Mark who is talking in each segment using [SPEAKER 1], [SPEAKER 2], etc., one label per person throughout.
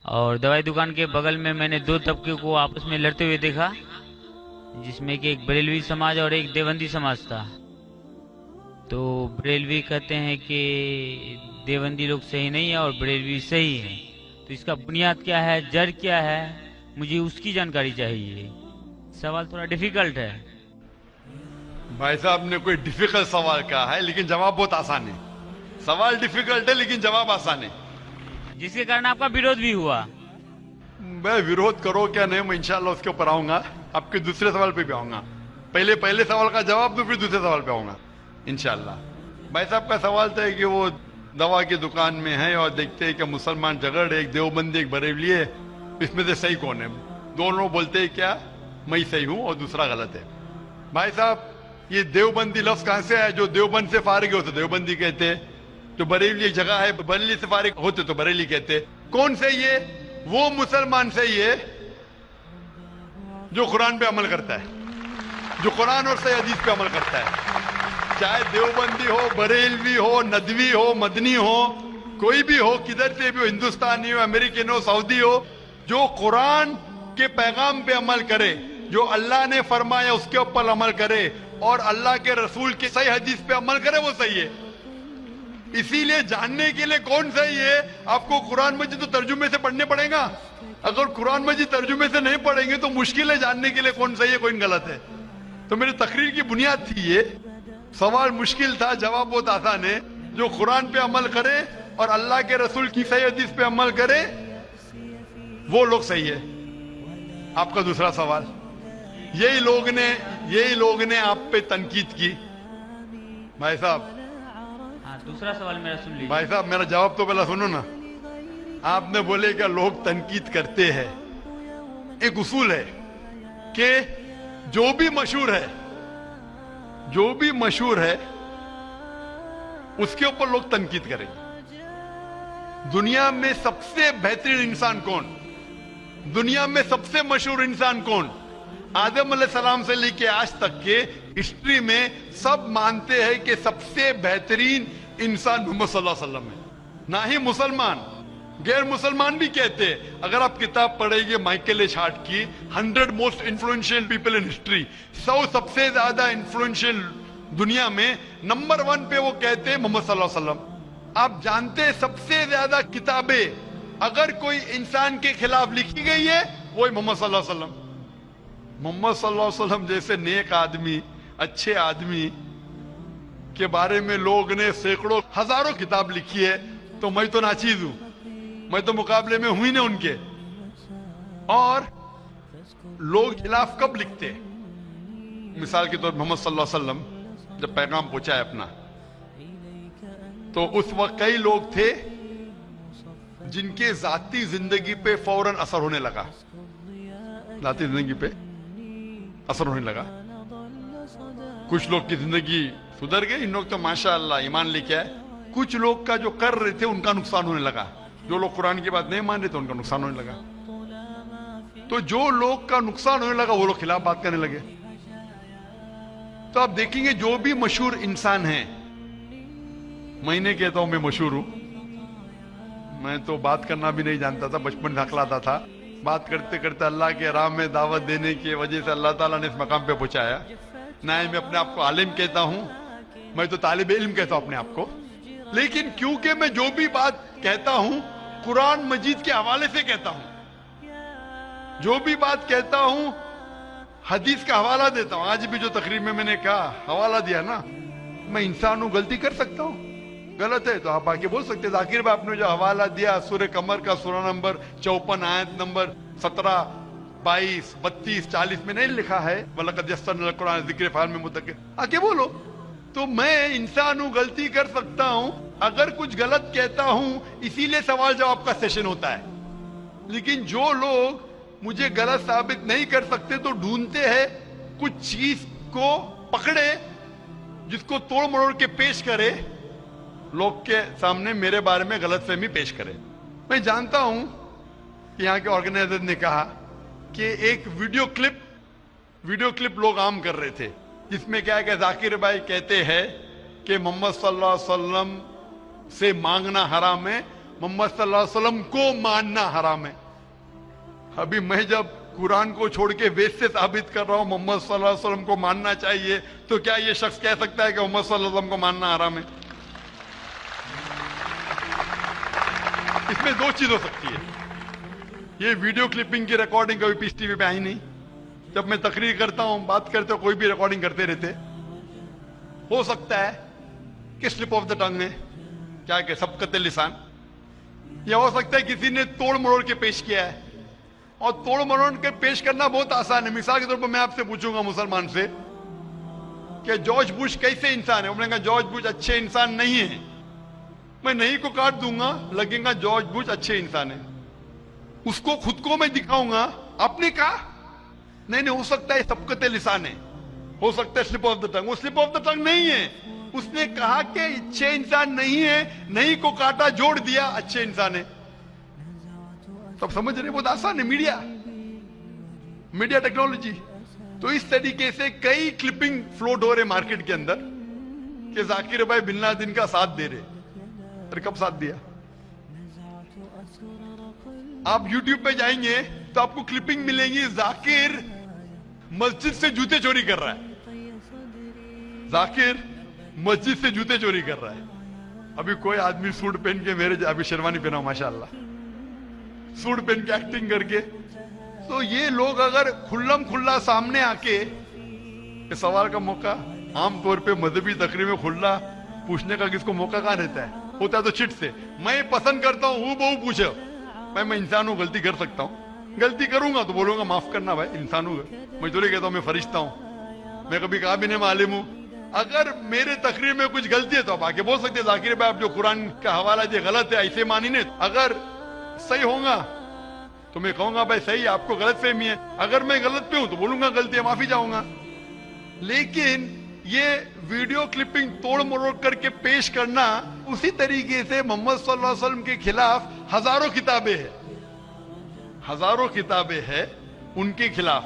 [SPEAKER 1] اور دوائی دکان کے بغل میں میں نے دو طبقے کو آپس میں لڑتے ہوئے دیکھا، جس میں کہ ایک بریلوی سماج اور ایک دیوبندی سماج تھا۔ تو بریلوی کہتے ہیں کہ دیوبندی لوگ صحیح نہیں ہے اور بریلوی صحیح ہے، تو اس کا بنیاد کیا ہے، جڑ کیا ہے، مجھے اس کی جانکاری چاہیے۔ سوال تھوڑا ڈیفیکلٹ ہے۔
[SPEAKER 2] بھائی صاحب نے کوئی ڈیفیکلٹ سوال کہا ہے لیکن جواب بہت آسان ہے۔ سوال ڈیفیکلٹ ہے لیکن جواب آسان ہے۔
[SPEAKER 1] جس کے کارن آپ کا وروध بھی ہوا۔
[SPEAKER 2] میں وروध کرو کیا نہیں، میں انشاءاللہ اس کے اوپر آؤں گا، آپ کے دوسرے سوال پہ بھی آؤں گا۔ پہلے سوال کا جواب دو، پھر دوسرے سوال پہ آؤں گا انشاءاللہ۔ بھائی صاحب کا سوال تھا کہ وہ دوا کی دکان میں ہے اور دیکھتے ہیں کہ مسلمان جھگڑ، ایک دیوبندی ایک بریلوی ہے، اس میں سے صحیح کون ہے؟ دونوں بولتے ہیں کیا میں صحیح ہوں اور دوسرا غلط ہے۔ بھائی صاحب یہ دیوبندی لفظ کہاں سے ہے؟ جو دیوبند سے فارغ ہوتے دیوبندی کہتے، جو بریلی ایک جگہ ہے بریلی سے فارغ ہوتے تو بریلی کہتے۔ کون صحیح ہے؟ وہ مسلمان صحیح ہے جو قرآن پہ عمل کرتا ہے، جو قرآن اور صحیح حدیث پہ عمل کرتا ہے، چاہے دیوبندی ہو، بریلوی ہو، ندوی ہو، مدنی ہو، کوئی بھی ہو، کدھر سے بھی ہو، ہندوستانی ہو، امریکن ہو، سعودی ہو، جو قرآن کے پیغام پہ عمل کرے، جو اللہ نے فرمایا اس کے اوپر عمل کرے اور اللہ کے رسول کی صحیح حدیث پہ عمل کرے، وہ صحیح ہے۔ اسی لیے جاننے کے لیے کون صحیح ہے، آپ کو قرآن مجید تو ترجمے سے پڑھنے پڑے گا۔ اگر قرآن مجید ترجمے سے نہیں پڑھیں گے تو مشکل ہے جاننے کے لیے کون صحیح ہے کون غلط ہے۔ تو میری تقریر کی بنیاد تھی یہ، سوال مشکل تھا، جواب بہت آسان ہے۔ جو قرآن پہ عمل کرے اور اللہ کے رسول کی صحیح حدیث پہ عمل کرے وہ لوگ صحیح ہے۔ آپ کا دوسرا سوال، یہی لوگ نے آپ پہ تنقید کی۔ بھائی صاحب
[SPEAKER 1] دوسرا سوال میرا سن لیجیے۔
[SPEAKER 2] بھائی صاحب میرا جواب تو پہلا سنو نا۔ آپ نے بولے کہ لوگ تنقید کرتے ہیں، ایک اصول ہے کہ جو بھی مشہور ہے اس کے اوپر لوگ تنقید کریں گے۔ دنیا میں سب سے بہترین انسان کون؟ دنیا میں سب سے مشہور انسان کون؟ آدم علیہ السلام سے لے کے آج تک کے ہسٹری میں سب مانتے ہیں کہ سب سے بہترین انسان محمد صلی اللہ علیہ وسلم ہے۔ نہ ہی مسلمان، غیر مسلمان بھی کہتے ہیں۔ اگر آپ کتاب پڑھیں گے مائیکل ایچ ہارٹ کی 100 most influential people in history, 100 سب سے زیادہ انفلوئنشل دنیا میں، نمبر 1 پہ وہ کہتے ہیں محمد صلی اللہ علیہ وسلم۔ آپ جانتے ہیں سب سے زیادہ کتابیں اگر کوئی انسان کے خلاف لکھی گئی ہے وہی محمد صلی اللہ علیہ وسلم۔ محمد صلی اللہ علیہ وسلم جیسے نیک آدمی، اچھے آدمی کے بارے میں لوگ نے سینکڑوں ہزاروں کتاب لکھی ہے، تو میں تو ناچیز ہوں، میں تو مقابلے میں ہوں ہی نہیں ان کے۔ اور لوگ خلاف کب لکھتے ہیں؟ مثال کے طور محمد صلی اللہ علیہ وسلم جب پیغام پہنچا ہے اپنا، تو اس وقت کئی لوگ تھے جن کے ذاتی زندگی پہ فوراً اثر ہونے لگا، ذاتی زندگی پہ اثر ہونے لگا۔ کچھ لوگ کی زندگی سدھر گئی، ان لوگ تو ماشاءاللہ ایمان لے کے آئے۔ کچھ لوگ کا جو کر رہے تھے ان کا نقصان ہونے لگا، جو لوگ قرآن کی بات نہیں مان رہے تھے ان کا نقصان ہونے لگا۔ تو جو لوگ کا نقصان ہونے لگا وہ لوگ خلاف بات کرنے لگے۔ تو آپ دیکھیں گے جو بھی مشہور انسان ہیں، میں نہیں کہتا ہوں میں مشہور ہوں، میں تو بات کرنا بھی نہیں جانتا تھا، بچپن سے ہکلاتا تھا، بات کرتے کرتے اللہ کے راہ میں دعوت دینے کی وجہ سے اللہ تعالیٰ نے اس مقام پہ پہنچایا۔ نہ ہی میں اپنے آپ کو عالم کہتا ہوں، میں تو طالب علم کہتا ہوں اپنے آپ کو، لیکن کیونکہ میں جو بھی بات کہتا ہوں قرآن مجید کے حوالے سے کہتا ہوں، جو بھی بات کہتا ہوں حدیث کا حوالہ دیتا ہوں۔ آج بھی جو تقریر میں نے کہا حوالہ دیا نا، میں انسان ہوں، غلطی کر سکتا ہوں، غلط ہے تو آپ آ کے بول سکتے ہیں۔ ذاکر بھائی آپ نے جو حوالہ دیا سورہ قمر کا سورہ نمبر 54 آیت نمبر 17، 22، 32، 40 میں نہیں لکھا ہے وَلَقَدْ يَسَّرْنَا الْقُرْآنَ لِلذِّكْرِ فَهَلْ مِن مُدَّكِرٍ؟ آ کے بولو۔ تو میں انسان ہوں، غلطی کر سکتا ہوں، اگر کچھ غلط کہتا ہوں اسی لیے سوال جواب کا سیشن ہوتا ہے۔ لیکن جو لوگ مجھے غلط ثابت نہیں کر سکتے تو ڈھونڈتے ہیں کچھ چیز کو پکڑے جس کو توڑ مروڑ کے پیش کرے، لوگ کے سامنے میرے بارے میں غلط فہمی پیش کرے۔ میں جانتا ہوں کہ یہاں کے آرگنائزر نے کہا کہ ایک ویڈیو کلپ لوگ عام کر رہے تھے، جس میں کیا ہے کہ ذاکر بھائی کہتے ہیں کہ محمد صلی اللہ علیہ وسلم سے مانگنا حرام ہے मोहम्मद सल्लल्लाहु अलैहि वसल्लम को मानना हराम है। अभी मैं जब कुरान को छोड़ के वेद से साबित कर रहा हूं मोहम्मद सल्लल्लाहु अलैहि वसल्लम को मानना चाहिए, तो क्या ये शख्स कह सकता है कि मोहम्मद सल्लल्लाहु अलैहि वसल्लम को मानना हराम है? इसमें दो चीज हो सकती है। ये वीडियो क्लिपिंग की रिकॉर्डिंग कभी पीस टीवी पे आई नहीं। जब मैं तकरीर करता हूं, बात करते हो, कोई भी रिकॉर्डिंग करते रहते, हो सकता है कि स्लिप ऑफ द टंग है, क्या के सबकत लिसान, या हो सकता है किसी ने तोड़ मरोड़ के पेश किया है। और तोड़ मरोड़ के पेश करना बहुत आसान है। मिसाल के तौर पर मैं आपसे पूछूंगा मुसलमान से कि जॉर्ज बुश कैसे इंसान है, उन्होंने कहा जॉर्ज बुश अच्छे इंसान नहीं है। मैं नहीं को काट दूंगा, लगेगा जॉर्ज बुश अच्छे इंसान है। उसको खुद को मैं दिखाऊंगा, आपने कहा नहीं नहीं, हो सकता है सबकत लिसान है, हो सकता है स्लिप ऑफ द टंग। वो स्लिप ऑफ द टंग नहीं है, उसने कहा कि अच्छे इंसान नहीं है, नहीं को काटा, जोड़ दिया, अच्छे इंसान है। तब समझ रहे, बहुत आसान है। Media technology. तो इस तरीके से कई क्लिपिंग फ्लोट हो रहे मार्केट के अंदर कि जाकिर भाई बिन लादेन का साथ दे रहे। अरे कब साथ दिया? आप YouTube पे जाएंगे तो आपको क्लिपिंग मिलेंगी, जाकिर मस्जिद से जूते चोरी कर रहा है, जाकिर मस्जिद से जूते चोरी कर रहा है। अभी कोई आदमी सूट पहन के, मेरे अभी शेरवानी पहना माशाल्लाह, सूट पहन के एक्टिंग करके, तो ये लोग अगर खुल्लम खुल्ला सामने आके, इस सवाल का मौका आमतौर पे मजहबी तकरीर में खुल्ला पूछने का किसको मौका कहां रहता है? होता है तो चिट से। मैं पसंद करता हूं हूं बहु पूछो, भाई मैं इंसान हूं, गलती कर सकता हूं, गलती करूंगा तो बोलूंगा माफ करना भाई, इंसान हूं। मैं तो नहीं कहता हूं मैं फरिश्ता हूं, मैं कभी कहा भी नहीं मालिम हूं। अगर मेरे तकरीर में कुछ गलती है तो आप आके बोल सकते हैं जाकिर भाई आप जो कुरान का हवाला दिया गलत है, ऐसे मानी नहीं। अगर सही होगा तो मैं कहूंगा भाई सही, आपको गलत फहमी है। अगर मैं गलत पे हूं तो बोलूंगा गलती है, माफी चाहूंगा। लेकिन ये वीडियो क्लिपिंग तोड़ मरोड़ करके पेश करना, उसी तरीके से मोहम्मद सल्लल्लाहु अलैहि वसल्लम के खिलाफ हजारों किताबें हैं, हजारों किताबें हैं उनके खिलाफ।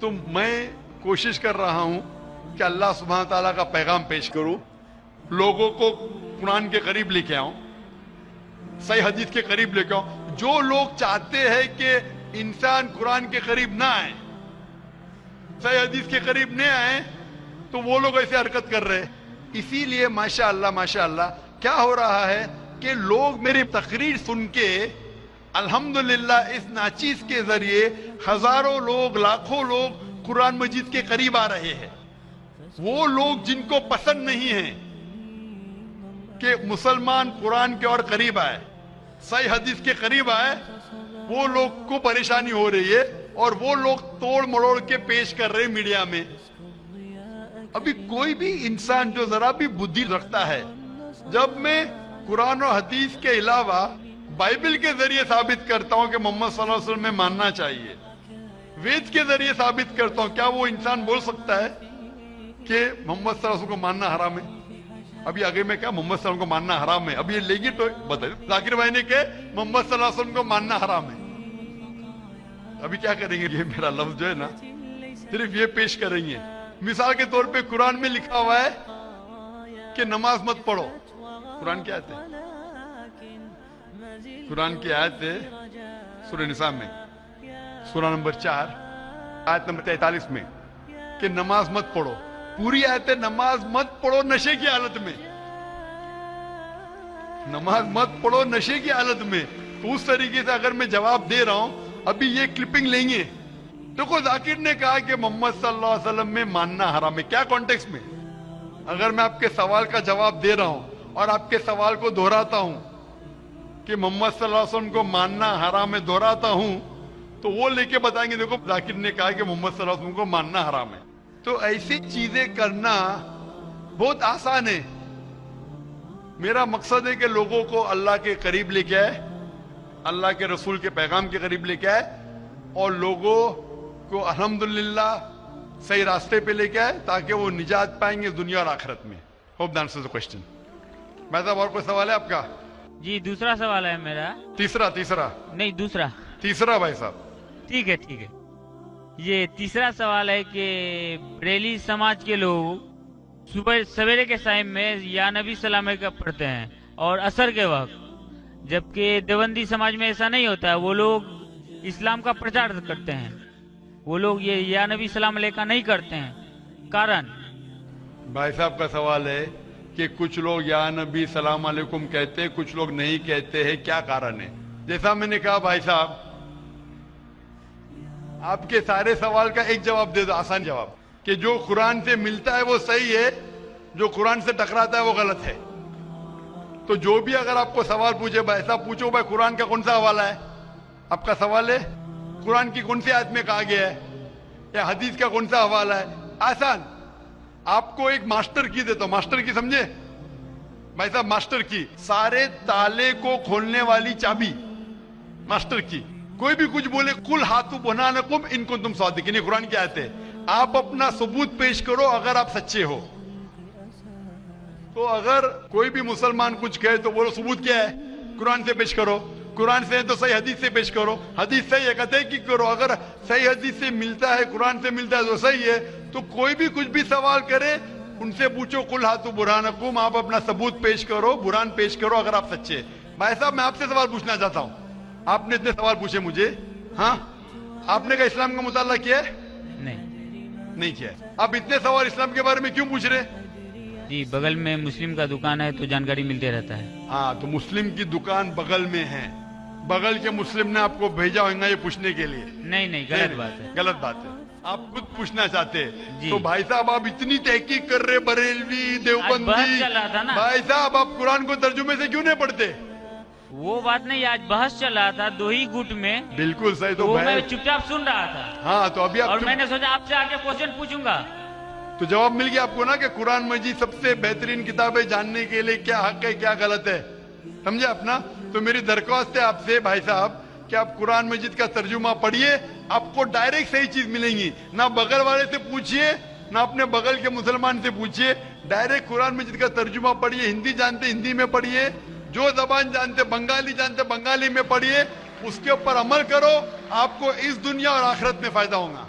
[SPEAKER 2] तो मैं कोशिश कर रहा हूं कि अल्लाह सुब्हान ताला का पैगाम पेश करूं, लोगों को कुरान के करीब लेके आऊं, सही हदीस के करीब लेके आऊं। जो लोग चाहते हैं कि इंसान कुरान के करीब ना आए, सही हदीस के करीब नहीं आए, तो वो लोग ऐसे हरकत कर रहे हैं। इसीलिए माशाअल्लाह माशाअल्लाह क्या हो रहा है कि लोग मेरी तकरीर सुन के अल्हम्दुलिल्लाह इस नाचीज के जरिए हजारों लोग, लाखों लोग कुरान मजीद के करीब आ रहे हैं। वो लोग जिनको पसंद नहीं है कि मुसलमान कुरान के और करीब आए, सही हदीस के करीब आए, वो लोग को परेशानी हो रही है और वो लोग तोड़ मरोड़ के पेश कर रहे हैं मीडिया में। अभी कोई भी इंसान जो जरा भी बुद्धि रखता है, जब मैं कुरान और हदीस के अलावा बाइबल के जरिए साबित करता हूं कि मोहम्मद सल्लल्लाहु अलैहि वसल्लम में मानना चाहिए, वेद के जरिए साबित करता हूं, क्या वो इंसान बोल सकता है कि मोहम्मद सल्लल्लाहु अलैहि वसल्लम को मानना हराम है? अभी आगे में क्या मोहम्मद सल्लल्लाहु अलैहि वसल्लम को मानना हराम है, अब ये लेगी तो बताइए। जाकिर भाई ने कहा मोहम्मद सल्लल्लाहु अलैहि वसल्लम को मानना हराम है। अभी क्या करेंगे? ये मेरा लफ्ज जो है ना, सिर्फ ये पेश करेंगे। मिसाल के तौर पे कुरान में लिखा हुआ है कि नमाज मत पढ़ो, कुरान की आयत है, कुरान की आयत है सूरह निसा में, सूरह नंबर 4 आयत नंबर 43 में, कि नमाज मत पढ़ो। पूरी आयत है नमाज मत पढ़ो नशे की हालत में, नमाज मत पढ़ो नशे की हालत में। तो उस तरीके से अगर मैं जवाब दे रहा हूं, अभी ये क्लिपिंग लेंगे, देखो जाकिर ने कहा कि मोहम्मद सल्लल्लाहु अलैहि वसल्लम में मानना हराम है, क्या कॉन्टेक्स्ट में? अगर मैं आपके सवाल का जवाब दे रहा हूं और आपके सवाल को दोहराता हूं कि मोहम्मद सल्लल्लाहु अलैहि वसल्लम को मानना हराम है, दोहराता हूं, तो वो लेके बताएंगे देखो जाकिर ने कहा कि मोहम्मद सल्लल्लाहु अलैहि वसल्लम को मानना हराम है। तो ऐसी चीजें करना बहुत आसान है। मेरा मकसद है कि लोगों को अल्लाह के करीब लेके आए, अल्लाह के रसूल के पैगाम के करीब लेके आए और लोगों को अल्हम्दुलिल्लाह सही रास्ते पे लेके आए ताकि वो निजात पाएंगे दुनिया और आखिरत में। Hope that answers the question. भाई साहब और कोई सवाल है आपका?
[SPEAKER 1] जी दूसरा सवाल है मेरा।
[SPEAKER 2] तीसरा
[SPEAKER 1] नहीं दूसरा।
[SPEAKER 2] तीसरा भाई साहब।
[SPEAKER 1] ठीक है ठीक है। ये तीसरा सवाल है कि बरेली समाज के लोग सुबह सवेरे के टाइम में या नबी सलाम का पढ़ते हैं और असर के वक्त जबकि देवबंदी समाज में ऐसा नहीं होता है। वो लोग इस्लाम का प्रचार करते हैं, वो लोग ये या नबी सलाम अलैका नहीं करते हैं। कारण
[SPEAKER 2] भाई साहब का सवाल है कि कुछ लोग या नबी सलाम अलैकुम कहते हैं, कुछ लोग नहीं कहते हैं, क्या कारण है? जैसा मैंने कहा भाई साहब, आपके सारे सवाल का एक जवाब दे दो, आसान जवाब, कि जो कुरान से मिलता है वो सही है, जो कुरान से टकराता है वो गलत है। तो जो भी अगर आपको सवाल पूछे, भाई साहब पूछो भाई कुरान का कौन सा हवाला है, आपका सवाल है कुरान की कौन सी आयत में कहा गया है या हदीस का कौन सा हवाला है, आसान। आपको एक मास्टर की देता हूं, मास्टर की समझे भाई साहब, मास्टर की, सारे ताले को खोलने वाली चाबी, मास्टर की। कोई भी कुछ बोले, कुल हाथू बुरहानकुम इन कुंतुम सादिकीन, कुरान की आयत है। आप अपना सबूत पेश करो अगर आप सच्चे हो। तो अगर कोई भी मुसलमान कुछ कहे तो बोलो सबूत क्या है, कुरान से पेश करो, कुरान से है तो सही हदीस से पेश करो, हदीस सही है कहते हैं कि करो, अगर सही हदीस से मिलता है, कुरान से मिलता है तो सही है। तो कोई भी कुछ भी सवाल करे उनसे पूछो, कुल हाथू बुरहानकुम, आप अपना सबूत पेश करो, बुरहान पेश करो अगर आप सच्चे। भाई साहब मैं आपसे सवाल पूछना चाहता हूं, आपने इतने सवाल पूछे मुझे, हाँ आपने क्या इस्लाम का मुताला किया है? नहीं किया है। आप इतने सवाल इस्लाम के बारे में क्यों पूछ रहे?
[SPEAKER 1] जी बगल में मुस्लिम का दुकान है तो जानकारी मिलते रहता है।
[SPEAKER 2] हाँ, तो मुस्लिम की दुकान बगल में है, बगल के मुस्लिम ने आपको भेजा होगा ये पूछने के लिए?
[SPEAKER 1] नहीं, गलत बात है,
[SPEAKER 2] गलत बात है। आप खुद पूछना चाहते हैं।
[SPEAKER 1] जी।
[SPEAKER 2] तो भाई साहब आप इतनी तहकीक कर रहे, बरेलवी देवबंदी,
[SPEAKER 1] बहस चल रहा था ना।
[SPEAKER 2] भाई साहब आप कुरान को तर्जुमे से क्यों नहीं पढ़ते?
[SPEAKER 1] वो बात नहीं, आज बहस चल रहा था दो ही गुट में,
[SPEAKER 2] बिल्कुल सही।
[SPEAKER 1] तो मैं चुपचाप सुन रहा था।
[SPEAKER 2] हाँ, तो अभी आप
[SPEAKER 1] और मैंने सोचा आपसे आके क्वेश्चन पूछूंगा,
[SPEAKER 2] तो जवाब मिल गया आपको ना कि कुरान मजीद सबसे बेहतरीन किताब है, जानने के लिए क्या हक है क्या गलत है, समझे अपना। तो मेरी दरख्वास्त है आपसे भाई साहब कि आप कुरान मजीद का तर्जुमा पढ़िए, आपको डायरेक्ट सही चीज मिलेंगी। ना बगल वाले से पूछिए, ना अपने बगल के मुसलमान से पूछिए, डायरेक्ट कुरान मजीद का तर्जुमा पढ़िए। हिंदी जानते हिंदी में पढ़िए, जो जबान जानते बंगाली जानते बंगाली में पढ़िए, उसके ऊपर अमल करो, आपको इस दुनिया और आखिरत में फायदा होगा।